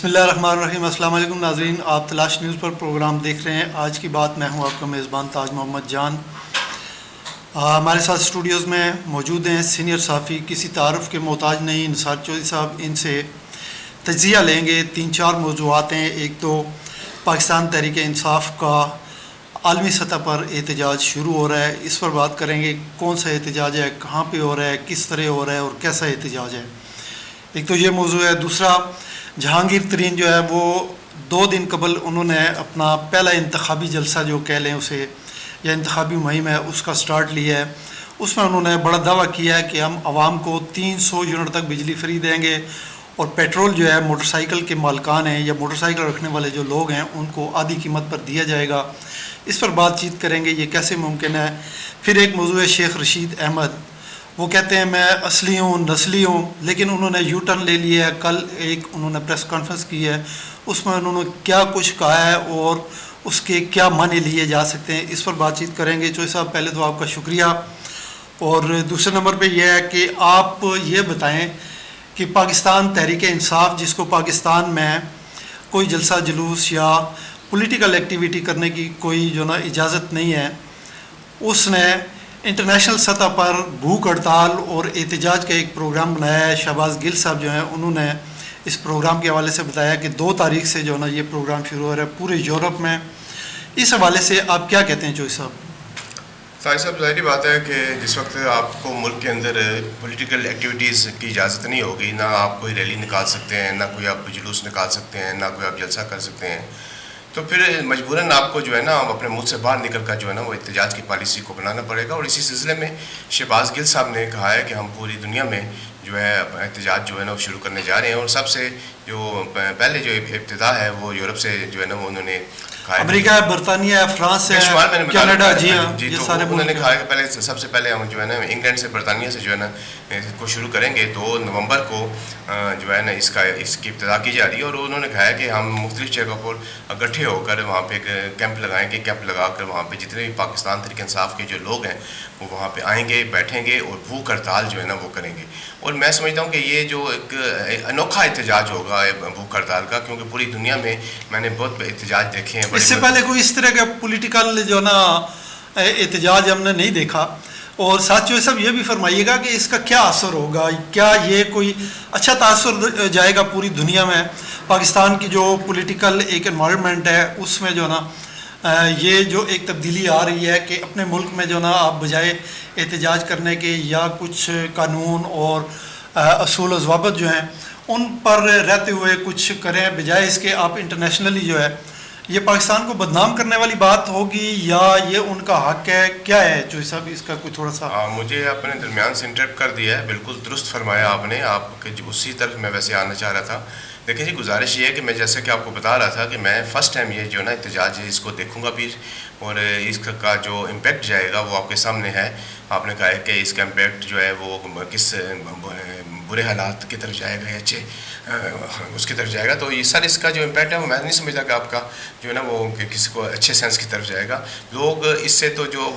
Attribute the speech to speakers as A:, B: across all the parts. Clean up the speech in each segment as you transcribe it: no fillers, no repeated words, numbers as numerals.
A: بسم اللہ الرحمن الرحیم۔ السلام علیکم ناظرین، آپ تلاش نیوز پر پروگرام دیکھ رہے ہیں۔ آج کی بات میں ہوں آپ کا میزبان تاج محمد جان۔ ہمارے ساتھ اسٹوڈیوز میں موجود ہیں سینئر صحافی، کسی تعارف کے محتاج نہیں، نثار چودھری صاحب۔ ان سے تجزیہ لیں گے۔ 3-4 موضوعات ہیں۔ ایک تو پاکستان تحریک انصاف کا عالمی سطح پر احتجاج شروع ہو رہا ہے، اس پر بات کریں گے۔ کون سا احتجاج ہے، کہاں پہ ہو رہا ہے، کس طرح ہو رہا ہے اور کیسا احتجاج ہے، ایک تو یہ موضوع ہے۔ دوسرا، جہانگیر ترین جو ہے وہ 2 دن قبل انہوں نے اپنا پہلا انتخابی جلسہ جو کہہ لیں اسے، یا انتخابی مہم ہے، اس کا سٹارٹ لیا ہے۔ اس میں انہوں نے بڑا دعویٰ کیا ہے کہ ہم عوام کو 300 یونٹ تک بجلی فری دیں گے، اور پیٹرول جو ہے موٹر سائیکل کے مالکان ہیں یا موٹر سائیکل رکھنے والے جو لوگ ہیں ان کو آدھی قیمت پر دیا جائے گا۔ اس پر بات چیت کریں گے، یہ کیسے ممکن ہے۔ پھر ایک موضوع ہے شیخ رشید احمد، وہ کہتے ہیں میں اصلی ہوں، نسلی ہوں، لیکن انہوں نے یو ٹرن لے لیا ہے۔ کل ایک انہوں نے پریس کانفرنس کی ہے، اس میں انہوں نے کیا کچھ کہا ہے اور اس کے کیا معنی لیے جا سکتے ہیں، اس پر بات چیت کریں گے۔ چوہدری صاحب، پہلے تو آپ کا شکریہ، اور دوسرے نمبر پہ یہ ہے کہ آپ یہ بتائیں کہ پاکستان تحریک انصاف، جس کو پاکستان میں کوئی جلسہ جلوس یا پولیٹیکل ایکٹیویٹی کرنے کی کوئی جو نا اجازت نہیں ہے، اس نے انٹرنیشنل سطح پر بھوک ہڑتال اور احتجاج کا ایک پروگرام بنایا ہے۔ شہباز گل صاحب جو ہیں انہوں نے اس پروگرام کے حوالے سے بتایا کہ 2 تاریخ سے جو ہے نا یہ پروگرام شروع ہو رہا ہے پورے یورپ میں۔ اس حوالے سے آپ کیا کہتے ہیں چوہدری صاحب؟
B: طاہر صاحب، ظاہری بات ہے کہ جس وقت آپ کو ملک کے اندر پولیٹیکل ایکٹیویٹیز کی اجازت نہیں ہوگی، نہ آپ کوئی ریلی نکال سکتے ہیں، نہ کوئی آپ جلوس نکال سکتے ہیں، نہ کوئی آپ جلسہ کر سکتے ہیں، تو پھر مجبوراً آپ کو جو ہے نا اپنے ملک سے باہر نکل کر جو ہے نا وہ احتجاج کی پالیسی کو بنانا پڑے گا۔ اور اسی سلسلے میں شہباز گل صاحب نے کہا ہے کہ ہم پوری دنیا میں جو ہے احتجاج جو ہے نا وہ شروع کرنے جا رہے ہیں، اور سب سے جو پہلے جو ابتدا ہے وہ یورپ سے جو ہے نا وہ انہوں نے کہا ہے،
A: امریکہ ہے، برطانیہ ہے، فرانس ہے، کینیڈا، جی ہاں، یہ سارے
B: انہوں نے کہا ہے کہ پہلے سب سے پہلے ہم جو ہے نا انگلینڈ سے، برطانیہ سے جو ہے نا کو شروع کریں گے۔ 2 نومبر کو جو ہے نا اس کی ابتدا کی جا رہی ہے، اور انہوں نے کہا ہے کہ ہم مختلف جگہوں پر اکٹھے ہو کر وہاں پہ ایک کیمپ لگائیں گے۔ کیمپ لگا کر وہاں پہ جتنے بھی پاکستان تحریک انصاف کے جو لوگ ہیں وہ وہاں پہ آئیں گے، بیٹھیں گے اور بھوک ہڑتال جو ہے نا وہ کریں گے۔ اور میں سمجھتا ہوں کہ یہ جو ایک انوکھا احتجاج ہوگا بھوک ہڑتال کا، کیونکہ پوری دنیا میں میں نے بہت احتجاج دیکھے ہیں۔
A: اس سے پہلے کوئی اس طرح کا پولیٹیکل جو نا احتجاج ہم نے نہیں دیکھا۔ اور ساتھ جو سب یہ بھی فرمائیے گا کہ اس کا کیا اثر ہوگا، کیا یہ کوئی اچھا تاثر جائے گا پوری دنیا میں؟ پاکستان کی جو پولیٹیکل ایک انوائرمنٹ ہے اس میں جو نا یہ جو ایک تبدیلی آ رہی ہے کہ اپنے ملک میں جو نا آپ بجائے احتجاج کرنے کے یا کچھ قانون اور اصول و ضوابط جو ہیں ان پر رہتے ہوئے کچھ کریں، بجائے اس کے آپ انٹرنیشنلی جو ہے، یہ پاکستان کو بدنام کرنے والی بات ہوگی یا یہ ان کا حق ہے؟ کیا ہے چوہدری صاحب، اس کا کوئی تھوڑا سا؟
B: مجھے اپنے درمیان سے انٹرپٹ کر دیا ہے، بالکل درست فرمایا آپ نے۔ آپ کے اسی طرف میں ویسے آنا چاہ رہا تھا۔ دیکھیں جی، گزارش یہ ہے کہ میں جیسے کہ آپ کو بتا رہا تھا کہ میں فرسٹ ٹائم یہ جو نا احتجاج ہے اس کو دیکھوں گا بھی، اور اس کا جو امپیکٹ جائے گا وہ آپ کے سامنے ہے۔ آپ نے کہا ہے کہ اس کا امپیکٹ جو ہے وہ کس برے حالات کی طرف جائے گا یا اچھے اس کی طرف جائے گا، تو یہ سر اس کا جو امپیکٹ ہے وہ میں نہیں سمجھتا کہ آپ کا جو ہے نا وہ کسی کو اچھے سینس کی طرف جائے گا۔ لوگ اس سے تو جو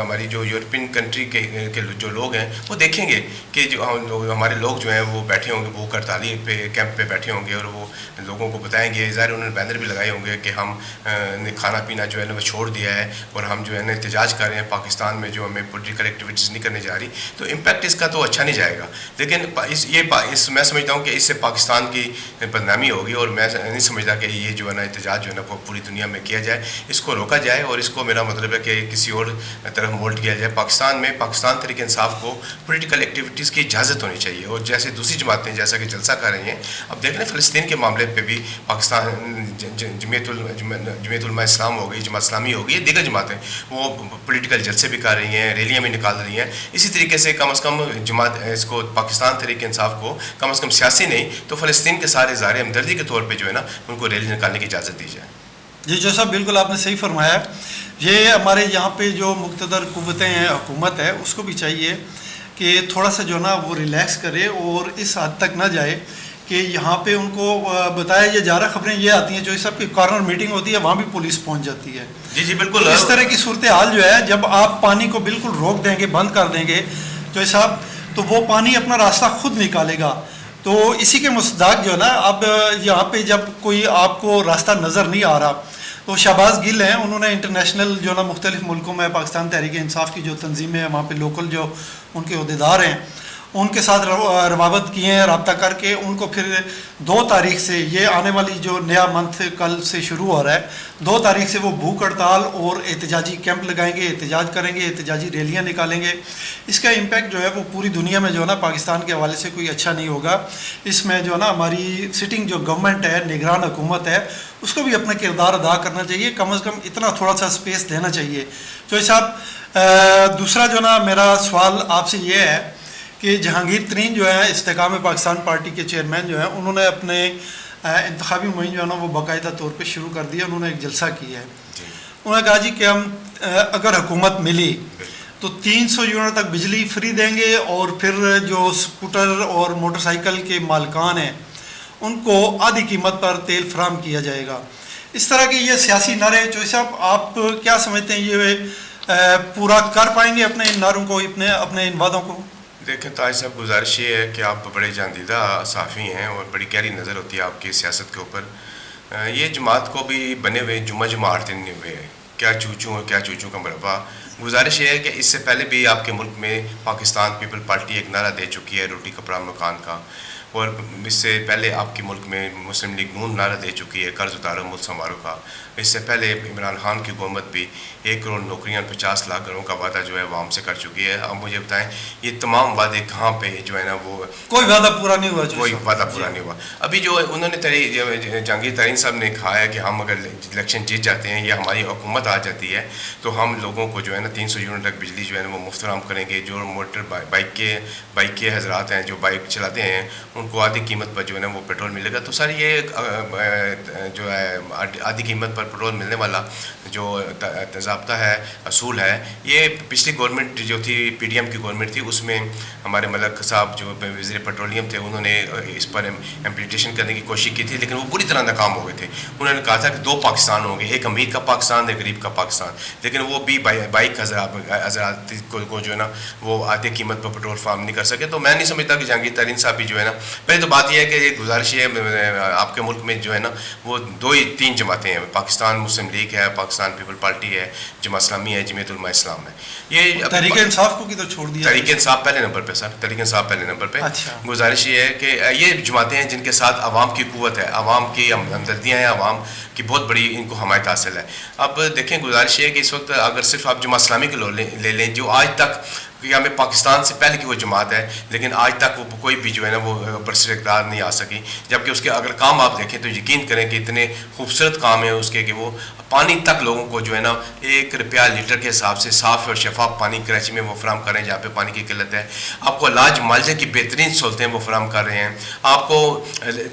B: ہماری جو یورپین کنٹری کے جو لوگ ہیں وہ دیکھیں گے کہ جو ہمارے لوگ جو ہیں وہ بیٹھے ہوں گے بھوک ہڑتالی پہ، کیمپ پہ بیٹھے ہوں گے، اور وہ لوگوں کو بتائیں گے، ظاہر انہوں نے بینر بھی لگائے ہوں گے کہ ہم نے کھانا پینا جو ہے نا وہ چھوڑ دیا ہے اور ہم جو ہے نا احتجاج کر رہے ہیں پاکستان میں، جو ہمیں پولیٹیکل ایکٹیویٹیز نہیں کرنے جا رہی، تو امپیکٹ اس کا تو اچھا نہیں جائے گا۔ لیکن میں سمجھتا ہوں کہ اس سے پاکستان کی بدنامی ہوگی، اور میں نہیں سمجھتا کہ یہ جو ہے نا احتجاج جو ہے نا وہ پوری دنیا میں کیا جائے، اس کو روکا جائے، اور اس کو میرا مطلب ہے کہ کسی اور طرف مولڈ کیا جائے۔ پاکستان میں پاکستان تحریک انصاف کو پولیٹیکل ایکٹیویٹیز کی اجازت ہونی چاہیے، اور جیسے دوسری جماعتیں جیسا کہ جلسہ کر رہی ہیں، اب دیکھ لیں فلسطین کے معاملے پہ بھی پاکستان جمعیت علماء اسلام ہو گئی، جماعت اسلامی ہو گئی، دیگر جماعتیں وہ پولیٹیکل جلسے بھی کر رہی ہیں، ریلیاں بھی نکال رہی ہیں۔ اسی طریقے سے کم از کم جماعت اس کو پاکستان تحریک انصاف کو کم از کم سیاسی نہیں تو فلسطین کے سارے اظہار ہمدردی کے طور پہ جو ہے نا ان کو ریلی نکالنے کی اجازت دی جائے۔
A: جی جو صاحب، بالکل آپ نے صحیح فرمایا۔ یہ ہمارے یہاں پہ جو مقتدر قوتیں ہیں، حکومت ہے، اس کو بھی چاہیے کہ تھوڑا سا جو نا وہ ریلیکس کرے اور اس حد تک نہ جائے کہ یہاں پہ ان کو بتایا یہ جا رہا، خبریں یہ آتی ہیں جو سب کی کارنر میٹنگ ہوتی ہے وہاں بھی پولیس پہنچ جاتی ہے۔
B: جی جی بالکل،
A: اس طرح کی صورتحال جو ہے جب آپ پانی کو بالکل روک دیں گے، بند کر دیں گے جو صاحب، تو وہ پانی اپنا راستہ خود نکالے گا۔ تو اسی کے مصداق جو ہے نا اب یہاں پہ جب کوئی آپ کو راستہ نظر نہیں آ رہا تو شہباز گل ہیں, انہوں نے انٹرنیشنل جو ہے نا مختلف ملکوں میں پاکستان تحریک انصاف کی جو تنظیمیں ہیں وہاں پہ لوکل جو ان کے عہدیدار ہیں ان کے ساتھ روابط کیے ہیں, رابطہ کر کے ان کو پھر 2 تاریخ سے, یہ آنے والی جو نیا منتھ کل سے شروع ہو رہا ہے, 2 تاریخ سے وہ بھوک ہڑتال اور احتجاجی کیمپ لگائیں گے, احتجاج کریں گے, احتجاجی ریلیاں نکالیں گے. اس کا امپیکٹ جو ہے وہ پوری دنیا میں جو ہے نا پاکستان کے حوالے سے کوئی اچھا نہیں ہوگا. اس میں جو ہے نا ہماری سٹنگ جو گورنمنٹ ہے, نگران حکومت ہے, اس کو بھی اپنا کردار ادا کرنا چاہیے, کم از کم اتنا تھوڑا سا اسپیس دینا چاہیے. جو صاحب دوسرا جو نا میرا سوال آپ سے یہ ہے کہ جہانگیر ترین جو ہے استحکام پاکستان پارٹی کے چیئرمین جو ہیں, انہوں نے اپنے انتخابی مہم جو ہے نا وہ باقاعدہ طور پہ شروع کر دی ہے. انہوں نے ایک جلسہ کیا ہے, انہوں نے کہا جی کہ ہم اگر حکومت ملی تو 300 یونٹ تک بجلی فری دیں گے اور پھر جو اسکوٹر اور موٹر سائیکل کے مالکان ہیں ان کو آدھی قیمت پر تیل فراہم کیا جائے گا. اس طرح کے یہ سیاسی نعرے چوہدری صاحب آپ کیا سمجھتے ہیں یہ پورا کر پائیں گے اپنے ان نعروں کو, اپنے ان وعدوں کو؟
B: دیکھیں طاہر صاحب, گزارش یہ ہے کہ آپ بڑے جاندیدہ صحافی ہیں اور بڑی گہری نظر ہوتی ہے آپ کی سیاست کے اوپر. یہ جماعت کو بھی بنے ہوئے جمعہ 8 دن نہیں ہوئے, کیا چوچوں اور کیا چوچوں کا مربع. گزارش یہ ہے کہ اس سے پہلے بھی آپ کے ملک میں پاکستان پیپل پارٹی ایک نعرہ دے چکی ہے روٹی کپڑا مکان کا, اور اس سے پہلے آپ کے ملک میں مسلم لیگ نون نعرہ دے چکی ہے قرض اتارو ملک سنوارو کا. اس سے پہلے عمران خان کی حکومت بھی 1 کروڑ نوکریاں 50 لاکھ گھروں کا وعدہ جو ہے عوام سے کر چکی ہے. اب مجھے بتائیں یہ تمام وعدے کہاں پہ جو ہے نا وہ
A: کوئی وعدہ پورا نہیں ہوا,
B: کوئی وعدہ پورا نہیں ہوا. ابھی جو انہوں نے جہانگیر ترین صاحب نے کہا ہے کہ ہم اگر الیکشن جیت جاتے ہیں یا ہماری حکومت آ جاتی ہے تو ہم لوگوں کو جو ہے نا 300 یونٹ تک بجلی جو ہے نا وہ مفت فراہم کریں گے. جو موٹر بائک کے حضرات ہیں جو بائک چلاتے ہیں ان کو آدھی قیمت پر جو ہے نا وہ پیٹرول ملے گا. تو سر یہ جو ہے آدھی قیمت پر پیٹرول ملنے والا جو ضابطہ ہے, اصول ہے, یہ پچھلی گورنمنٹ جو تھی پی ڈی ایم کی گورنمنٹ تھی اس میں ہمارے ملک صاحب جو وزیر پیٹرولیم تھے انہوں نے اس پر امپلیمنٹیشن کرنے کی کوشش کی تھی, لیکن وہ پوری طرح ناکام ہو گئے تھے. انہوں نے کہا تھا کہ 2 پاکستان ہوں گے, ایک امیر کا پاکستان, ایک غریب کا پاکستان, لیکن وہ بھی بائک حضرات کو جو ہے نا وہ آدھی قیمت پر پیٹرول فراہم نہیں کر سکے. تو میں نہیں سمجھتا کہ جہانگیر ترین صاحب بھی جو ہے نا, پہلے تو بات یہ ہے کہ یہ گزارش ہے آپ کے ملک میں جو ہے نا وہ 2-3 جماعتیں ہیں, پاکستان مسلم لیگ ہے, پاکستان پیپل پارٹی ہے, جماعت اسلامی ہے, جمعیت علماء اسلام ہے. یہ
A: تحریک انصاف کو کی تو چھوڑ دیا,
B: تحریک انصاف پہلے نمبر پہ سر, تحریک انصاف پہلے نمبر پہ. گزارش یہ ہے کہ یہ جماعتیں ہیں جن کے ساتھ عوام کی قوت ہے, عوام کی ہمدردیاں ہیں, عوام کی بہت بڑی ان کو حمایت حاصل ہے. اب دیکھیں گزارش یہ ہے کہ اس وقت اگر صرف آپ جماعت اسلامی کو لے لیں جو آج تک ہمیں پاکستان سے پہلے کی وہ جماعت ہے لیکن آج تک وہ کوئی بھی جو ہے نا وہ برسر اقتدار نہیں آ سکی, جبکہ اس کے اگر کام آپ دیکھیں تو یقین کریں کہ اتنے خوبصورت کام ہیں اس کے کہ وہ پانی تک لوگوں کو جو ہے نا 1 روپیہ لیٹر کے حساب سے صاف اور شفاف پانی کراچی میں وہ فراہم کر رہے ہیں جہاں پہ پانی کی قلت ہے. آپ کو علاج معالجے کی بہترین سہولتیں وہ فراہم کر رہے ہیں, آپ کو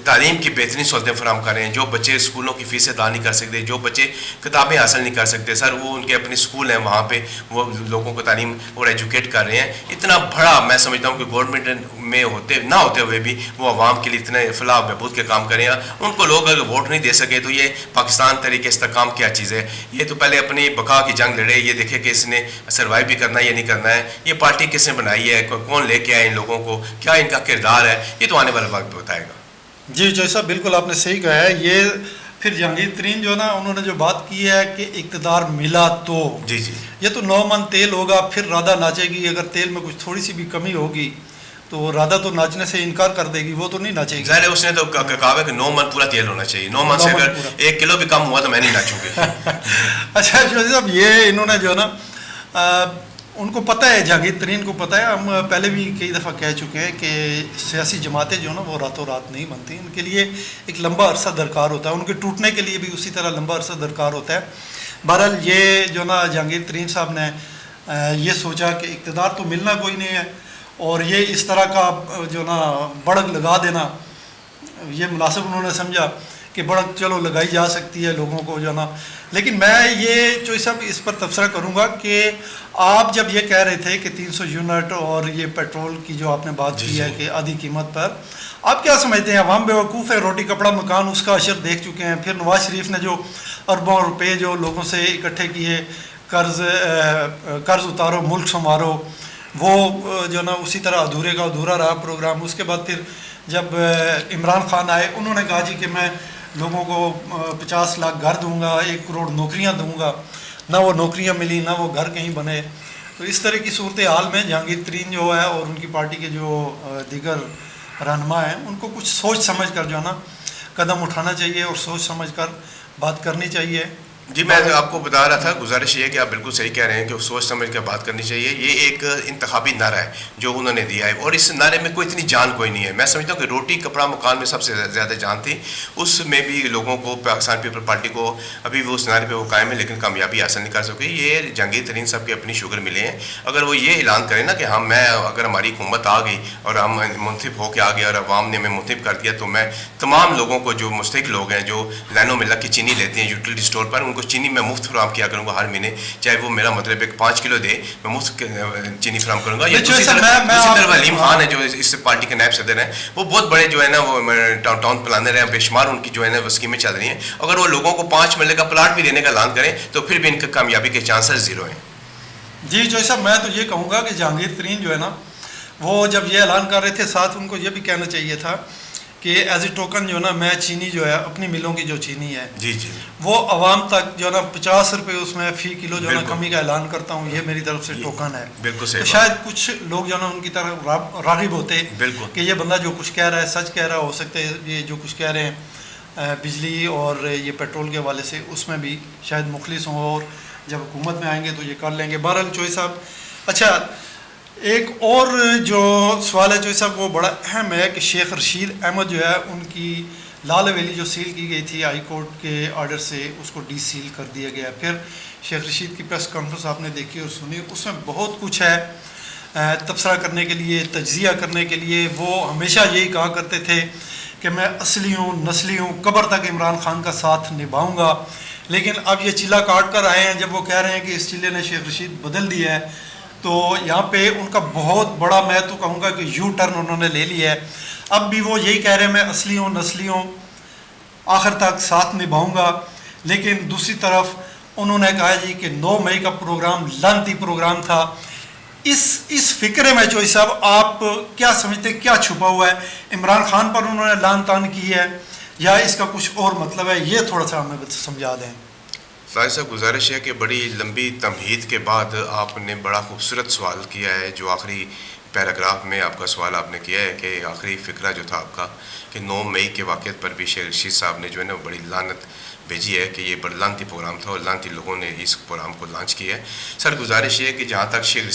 B: تعلیم کی بہترین سہولتیں فراہم کر رہے ہیں. جو بچے اسکولوں کی فیسیں ادا نہیں کر سکتے, جو بچے کتابیں حاصل نہیں کر سکتے سر, وہ ان کے اپنے اسکول ہیں وہاں پہ وہ لوگوں کو تعلیم اور ایجوکیٹ کر رہے ہیں. اتنا بڑا میں سمجھتا ہوں کہ گورنمنٹ میں نہ ہوتے ہوئے بھی وہ عوام کے لیے اتنے فلاح و بہبود کے کام کریں. ان کو لوگ اگر ووٹ نہیں دے سکے تو یہ پاکستان طریقے استحکام کیا چیز ہے. یہ تو پہلے اپنی بقا کی جنگ لڑے, یہ دیکھے کہ اس نے سروائیو بھی کرنا ہے یا نہیں کرنا ہے, یہ پارٹی کس نے بنائی ہے, کون لے کے آئے ان لوگوں کو, کیا ان کا کردار ہے, یہ تو آنے والا وقت بتائے گا.
A: جی صاحب بالکل آپ نے صحیح کہا ہے. یہ پھر جہانگیر ترین جو ہے نا انہوں نے جو بات کی ہے کہ اقتدار ملا تو
B: جی
A: یہ تو 9 من تیل ہوگا, پھر رادھا ناچے گی. اگر تیل میں کچھ تھوڑی سی بھی کمی ہوگی تو رادھا تو ناچنے سے انکار کر دے گی, وہ تو نہیں ناچے گی.
B: ظاہر ہے اس نے تو کہا ہے کہ 9 من پورا تیل ہونا چاہیے, 9 من سے اگر 1 کلو بھی کم ہوا تو میں نہیں ناچوں گی.
A: اچھا صاحب یہ انہوں نے جو ہے نا ان کو پتہ ہے, جہانگیر ترین کو پتہ ہے, ہم پہلے بھی کئی دفعہ کہہ چکے ہیں کہ سیاسی جماعتیں جو ہے نا وہ راتوں رات نہیں بنتی, ان کے لیے ایک لمبا عرصہ درکار ہوتا ہے, ان کے ٹوٹنے کے لیے بھی اسی طرح لمبا عرصہ درکار ہوتا ہے. بہرحال یہ جو نا جہانگیر ترین صاحب نے یہ سوچا کہ اقتدار تو ملنا کوئی نہیں ہے اور یہ اس طرح کا جو نا بڑک لگا دینا یہ مناسب انہوں نے سمجھا کہ بڑک چلو لگائی جا سکتی ہے لوگوں کو جو نا. لیکن میں یہ جو صاحب اس پر تبصرہ کروں گا کہ آپ جب یہ کہہ رہے تھے کہ 300 یونٹ اور یہ پیٹرول کی جو آپ نے بات کی ہے کہ آدھی قیمت پر, آپ کیا سمجھتے ہیں عوام بیوقوف ہے, روٹی کپڑا مکان اس کا اشر دیکھ چکے ہیں. پھر نواز شریف نے جو اربوں روپے جو لوگوں سے اکٹھے کیے, قرض اتارو ملک سنوارو, وہ جو نا اسی طرح ادھورے کا ادھورا رہا پروگرام. اس کے بعد پھر جب عمران خان آئے انہوں نے کہا جی کہ میں لوگوں کو 50 لاکھ گھر دوں گا, 1 کروڑ نوکریاں دوں گا, نہ وہ نوکریاں ملی نہ وہ گھر کہیں بنے. تو اس طرح کی صورتحال میں جہانگیر ترین جو ہے اور ان کی پارٹی کے جو دیگر رہنما ہیں ان کو کچھ سوچ سمجھ کر جو ہے نا قدم اٹھانا چاہیے اور سوچ سمجھ کر بات کرنی چاہیے.
B: جی میں آپ کو بتا رہا تھا, گزارش یہ ہے کہ آپ بالکل صحیح کہہ رہے ہیں کہ سوچ سمجھ کر بات کرنی چاہیے. یہ ایک انتخابی نعرہ ہے جو انہوں نے دیا ہے اور اس نعرے میں کوئی اتنی جان کوئی نہیں ہے. میں سمجھتا ہوں کہ روٹی کپڑا مکان میں سب سے زیادہ جان تھی. اس میں بھی لوگوں کو پاکستان پیپل پارٹی کو ابھی وہ اس نعرے پہ وہ قائم ہے لیکن کامیابی حاصل نہیں کر سکی. یہ جہانگیر ترین صاحب کے اپنی شوگر ملے ہیں. اگر وہ یہ اعلان کریں نا کہ ہم میں اگر ہماری حکومت آ گئی اور ہم منتخب ہو کے آ گئے اور عوام نے ہمیں منتخب کر دیا تو میں تمام لوگوں کو جو مستحق لوگ ہیں جو لائنوں میں لگ کے چینی لیتے ہیں یوٹیلیٹی اسٹور پر, ان کو چینی میں مفت فراہم کیا کروں گا ہر مہینے, چاہے وہ میرا مطلب ایک 5 کلو دے میں مفت چینی فراہم کروں گا. دوسری طرف علیم خان ہے جو اس پارٹی کے نائب صدر ہیں, وہ بہت بڑے جو ہے نا وہ ٹاؤن پلانر ہیں, بے شمار ان کی جو ہے نا وہ اسکیمیں چل رہی ہیں. اگر وہ لوگوں کو 5 مرلے کا پلاٹ بھی دینے کا اعلان کریں تو پھر بھی ان کی کامیابی کے چانسز زیرو ہیں.
A: جی جو صاحب میں تو یہ کہوں گا کہ جہانگیر ترین جو ہے نا وہ جب یہ اعلان کر رہے تھے ساتھ ان کو یہ بھی کہنا چاہیے تھا کہ ایز اے ٹوکن جو ہے نا میں چینی جو ہے اپنی ملوں کی جو چینی ہے
B: جی جی
A: وہ عوام تک جو ہے نا 50 روپے اس میں فی کلو جو ہے نا کمی کا اعلان کرتا ہوں, یہ میری طرف سے ٹوکن ہے.
B: بالکل
A: تو شاید کچھ لوگ جو ہے نا ان کی طرف راغب ہوتے کہ یہ بندہ جو کچھ کہہ رہا ہے سچ کہہ رہا ہو سکتا ہے, یہ جو کچھ کہہ رہے ہیں بجلی اور یہ پیٹرول کے حوالے سے اس میں بھی شاید مخلص ہوں اور جب حکومت میں آئیں گے تو یہ کر لیں گے. بہرحال چوہی صاحب, اچھا ایک اور جو سوال ہے چوہی صاحب وہ بڑا اہم ہے کہ شیخ رشید احمد جو ہے ان کی لال حویلی جو سیل کی گئی تھی ہائی کورٹ کے آرڈر سے اس کو ڈی سیل کر دیا گیا. پھر شیخ رشید کی پریس کانفرنس آپ نے دیکھی اور سنی, اس میں بہت کچھ ہے تبصرہ کرنے کے لیے, تجزیہ کرنے کے لیے. وہ ہمیشہ یہی کہا کرتے تھے کہ میں اصلی ہوں نسلی ہوں, قبر تک عمران خان کا ساتھ نبھاؤں گا. لیکن اب یہ چیلا کاٹ کر آئے ہیں, جب وہ کہہ رہے ہیں کہ اس چیلے نے شیخ رشید بدل دیا ہے تو یہاں پہ ان کا بہت بڑا میں تو کہوں گا کہ یو ٹرن انہوں نے لے لیا ہے. اب بھی وہ یہی کہہ رہے ہیں میں اصلی ہوں نسلی ہوں, آخر تک ساتھ نبھاؤں گا. لیکن دوسری طرف انہوں نے کہا جی کہ 9 مئی کا پروگرام لانتی پروگرام تھا. اس فکرے میں چوہی صاحب آپ کیا سمجھتے کیا چھپا ہوا ہے؟ عمران خان پر انہوں نے لان تان کی ہے یا اس کا کچھ اور مطلب ہے؟ یہ تھوڑا سا ہمیں سمجھا دیں.
B: طاہر صاحب گزارش ہے کہ بڑی لمبی تمہید کے بعد آپ نے بڑا خوبصورت سوال کیا ہے. جو آخری پیراگراف میں آپ کا سوال آپ نے کیا ہے کہ آخری فکرہ جو تھا آپ کا کہ 9 مئی کے واقعات پر بھی شیخ رشید صاحب نے جو ہے نا بڑی لعنت بھیجی ہے کہ یہ بڑا لانتی پروگرام تھا اور لانتی لوگوں نے اس پروگرام کو لانچ کیا ہے. سر گزارش یہ ہے کہ جہاں تک شیخ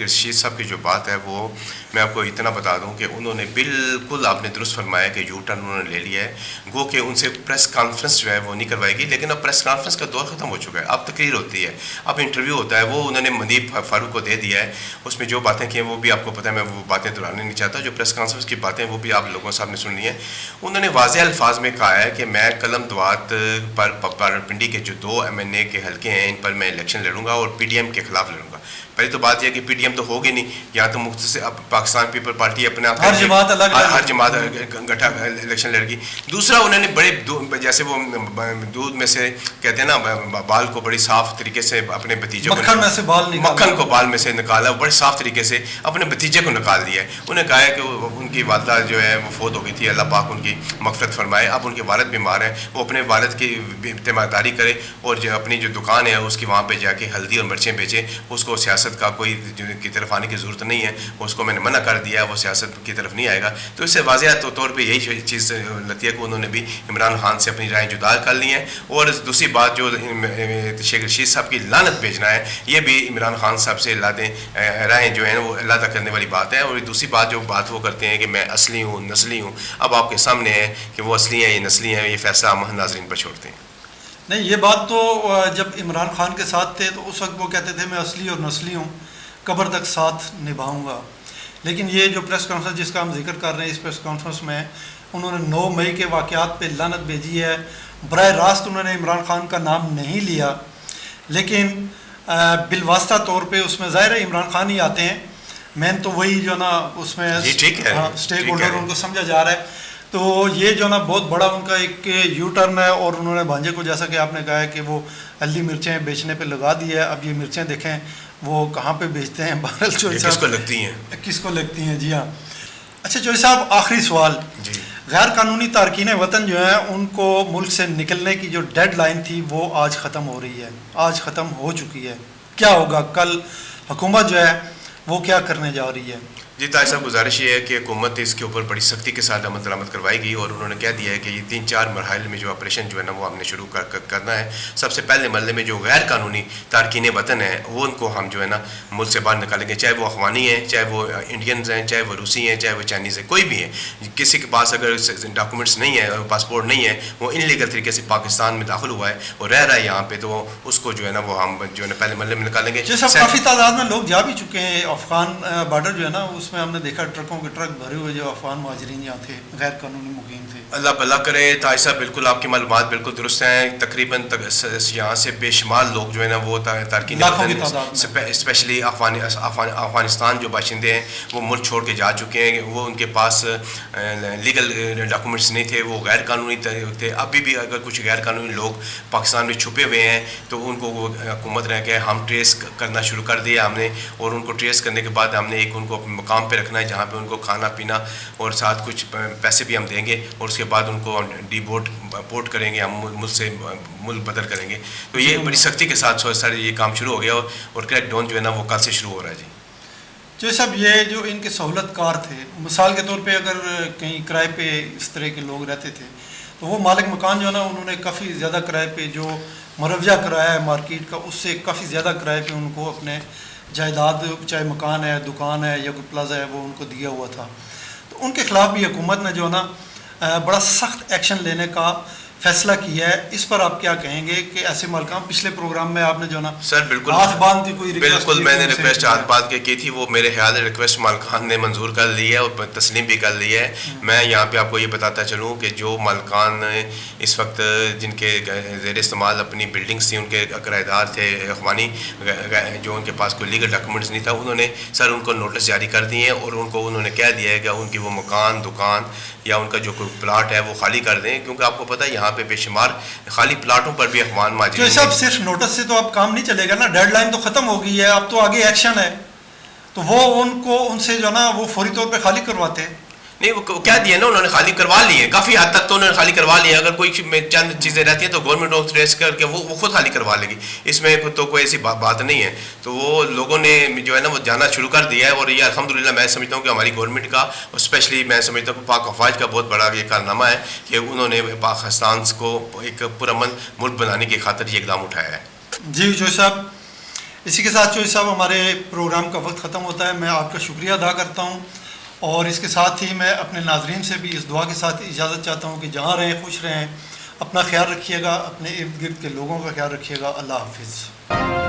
B: رشید صاحب کی جو بات ہے وہ میں آپ کو اتنا بتا دوں کہ انہوں نے بالکل آپ نے درست فرمایا کہ یو ٹرن انہوں نے لے لیا ہے. گو کہ ان سے پریس کانفرنس جو ہے وہ نہیں کروائی گی, لیکن اب پریس کانفرنس کا دور ختم ہو چکا ہے. اب تقریر ہوتی ہے, اب انٹرویو ہوتا ہے, وہ انہوں نے مندیپ فاروق کو دے دیا ہے. اس میں جو باتیں کی ہیں وہ بھی آپ کو پتہ ہے, میں وہ باتیں دہرانے نہیں چاہتا. جو پریس کانفرنس کی باتیں وہ بھی آپ لوگوں صاحب نے سن لی ہیں. انہوں نے واضح الفاظ میں کہا ہے کہ میں قلم دوات پر پنڈی کے جو 2 MNA کے حلقے ہیں ان پر میں الیکشن لڑوں گا اور PDM کے خلاف لڑوں گا. پہلی تو بات یہ کہ PDM تو ہوگی نہیں, یہاں تو مختصر اب پاکستان پیپل پارٹی اپنے آپ ہر جماعت گٹھا الیکشن لڑ گی. دوسرا انہوں نے بڑے جیسے وہ دودھ میں سے کہتے ہیں نا بال کو بڑی صاف طریقے سے اپنے بھتیجے کو مکھن کو بال میں سے نکالا, بڑے صاف طریقے سے اپنے بھتیجے کو نکال دیا ہے. انہوں نے کہا ہے کہ ان کی والدہ جو ہے وہ فوت ہو گئی تھی, اللہ پاک ان کی مغفرت فرمائے. اب ان کے والد بیمار ہیں, وہ اپنے والد کی تیمارداری کرے اور جو اپنی جو دکان ہے اس کی وہاں پہ جا کے ہلدی اور مرچیں بیچے. اس کو سیاست کا کوئی کی طرف آنے کی ضرورت نہیں ہے, اس کو میں نے منع کر دیا, وہ سیاست کی طرف نہیں آئے گا. تو اس سے واضح طور پہ یہی چیز لگتی ہے کہ انہوں نے بھی عمران خان سے اپنی رائے جدا کر لی ہیں. اور دوسری بات جو شیخ رشید صاحب کی لعنت بھیجنا ہے یہ بھی عمران خان صاحب سے رائے جو ہیں وہ علیحدہ کرنے والی بات ہے. اور دوسری بات جو بات وہ کرتے ہیں کہ میں اصلی ہوں نسلی ہوں, اب آپ کے سامنے ہے کہ وہ اصلی ہیں یا نسلی ہیں, یہ فیصلہ ہم ناظرین پر چھوڑتے ہیں.
A: نہیں یہ بات تو جب عمران خان کے ساتھ تھے تو اس وقت وہ کہتے تھے میں اصلی اور نسلی ہوں, قبر تک ساتھ نبھاؤں گا. لیکن یہ جو پریس کانفرنس جس کا ہم ذکر کر رہے ہیں, اس پریس کانفرنس میں انہوں نے 9 مئی کے واقعات پہ لعنت بھیجی ہے. براہ راست انہوں نے عمران خان کا نام نہیں لیا, لیکن بالواسطہ طور پہ اس میں ظاہر ہے عمران خان ہی آتے ہیں, مین تو وہی جو نا اس میں اسٹیک ہولڈر ان کو سمجھا جا رہا ہے. تو یہ جو نا بہت بڑا ان کا ایک یو ٹرن ہے. اور انہوں نے بھانجے کو جیسا کہ آپ نے کہا ہے کہ وہ ہلدی مرچیں بیچنے پہ لگا دی ہے. اب یہ مرچیں دیکھیں وہ کہاں پہ بیچتے ہیں,
B: کس کو لگتی ہیں
A: کس کو لگتی ہیں. جی ہاں. اچھا چوہدری صاحب، آخری سوال.
B: جی
A: غیر قانونی تارکین وطن جو ہیں ان کو ملک سے نکلنے کی جو ڈیڈ لائن تھی وہ آج ختم ہو رہی ہے، آج ختم ہو چکی ہے. کیا ہوگا کل؟ حکومت جو ہے وہ کیا کرنے جا رہی ہے؟
B: جی طاہر صاحب، گزارش یہ ہے کہ حکومت اس کے اوپر بڑی سختی کے ساتھ عمل درآمد کروائی گئی، اور انہوں نے کہہ دیا ہے کہ یہ 3-4 مراحل میں جو آپریشن جو ہے نا وہ ہم نے شروع کرنا ہے. سب سے پہلے مرحلے میں جو غیر قانونی تارکین وطن ہیں وہ ان کو ہم جو ہے نا ملک سے باہر نکالیں گے، چاہے وہ افغانی ہیں، چاہے وہ انڈینز ہیں، چاہے وہ روسی ہیں، چاہے وہ چائنیز ہیں، کوئی بھی ہیں. کسی کے پاس اگر ڈاکومنٹس نہیں ہے، پاسپورٹ نہیں ہے، وہ انلیگل طریقے سے پاکستان میں داخل ہوا ہے اور رہ رہا ہے یہاں پہ، تو اس کو جو ہے نا وہ ہم جو ہے نا پہلے مرحلے میں نکالیں گے.
A: کافی تعداد میں لوگ جا بھی چکے ہیں. افغان بارڈر جو ہے نا اس میں ہم نے دیکھا ٹرکوں کے ٹرک بھرے ہوئے جو افغان مہاجرین یہاں تھے، غیر قانونی مقیم تھے.
B: اللہ بھلا کرے طاہر صاحب، بالکل آپ کی معلومات بالکل درست ہیں. تقریباً یہاں سے بے شمار لوگ جو ہے نا وہ تارکین وطن اسپیشلی افغانستان جو باشندے ہیں وہ ملک چھوڑ کے جا چکے ہیں. وہ ان کے پاس لیگل ڈاکومنٹس نہیں تھے، وہ غیر قانونی تھے. ابھی بھی اگر کچھ غیر قانونی لوگ پاکستان میں چھپے ہوئے ہیں تو ان کو وہ حکومت رہ کے ہم ٹریس کرنا شروع کر دیا ہم نے، اور ان کو ٹریس کرنے کے بعد ہم نے ایک ان کو اپنے مقام پہ رکھنا ہے جہاں پہ ان کو کھانا پینا اور ساتھ کچھ پیسے بھی ہم دیں گے، اور اس کے بعد ان کو پورٹ کریں گے، ہم ملک سے ملک بدل کریں گے. تو یہ بڑی سختی کے ساتھ سر یہ کام شروع ہو گیا، اور کریک ڈاؤن جو ہے نا وہ کل سے شروع ہو رہا ہے. جی
A: جو سب یہ جو ان کے سہولت کار تھے، مثال کے طور پہ اگر کہیں کرائے پہ اس طرح کے لوگ رہتے تھے تو وہ مالک مکان جو ہے نا انہوں نے کافی زیادہ کرائے پہ، جو مروجہ کرایہ ہے مارکیٹ کا اس سے کافی زیادہ کرائے پہ ان کو اپنے جائیداد، چاہے مکان ہے، دکان ہے یا کوئی پلازا ہے، وہ ان کو دیا ہوا تھا. تو ان کے خلاف بھی حکومت نے جو ہے نا بڑا سخت ایکشن لینے کا فیصلہ کیا ہے. اس پر آپ کیا کہیں گے کہ ایسے مالکان، پچھلے پروگرام میں آپ نے جو نا
B: سر بالکل
A: ہاتھ باندھ کی کوئی
B: بالکل میں نے ریکویسٹ ہاتھ باندھ کے کی تھی، وہ میرے خیال ہے ریکویسٹ مالکان نے منظور کر لی ہے اور تسلیم بھی کر لی ہے. میں یہاں پہ آپ کو یہ بتاتا چلوں کہ جو مالکان اس وقت جن کے زیر استعمال اپنی بلڈنگس تھیں، ان کے کرایہ دار تھے افغانی، جو ان کے پاس کوئی لیگل ڈاکومنٹس نہیں تھا، انہوں نے سر ان کو نوٹس جاری کر دیے ہیں، اور ان کو انہوں نے کہہ دیا ہے کہ ان کی وہ مکان، دکان یا ان کا جو کوئی پلاٹ ہے وہ خالی کر دیں، کیونکہ آپ کو پتہ ہے یہاں پہ بے شمار خالی پلاٹوں پر بھی افغان مہاجرین.
A: سب صرف نوٹس سے تو اب کام نہیں چلے گا نا، ڈیڈ لائن تو ختم ہو گئی ہے، اب تو آگے ایکشن ہے. تو وہ ان سے جو نا وہ فوری طور پہ خالی کرواتے ہیں.
B: نہیں، وہ کہہ دیا نا انہوں نے خالی کروا لیے، کافی حد تک تو انہوں نے خالی کروا لیے. اگر کوئی چند چیزیں رہتی ہیں تو گورنمنٹ آف ٹریس کر کے وہ خود خالی کروا لے گی، اس میں تو کوئی ایسی بات نہیں ہے. تو وہ لوگوں نے جو ہے نا وہ جانا شروع کر دیا ہے، اور یہ الحمدللہ میں سمجھتا ہوں کہ ہماری گورنمنٹ کا، اسپیشلی میں سمجھتا ہوں پاک افواج کا بہت بڑا یہ کارنامہ ہے کہ انہوں نے پاکستان کو ایک پرامن ملک بنانے کی خاطر یہ اقدام اٹھایا ہے.
A: جی چوہدری صاحب، اسی کے ساتھ چوہدری صاحب ہمارے پروگرام کا وقت ختم ہوتا ہے. میں آپ کا شکریہ ادا کرتا ہوں، اور اس کے ساتھ ہی میں اپنے ناظرین سے بھی اس دعا کے ساتھ اجازت چاہتا ہوں کہ جہاں رہیں خوش رہیں، اپنا خیال رکھیے گا، اپنے ارد گرد کے لوگوں کا خیال رکھیے گا. اللہ حافظ.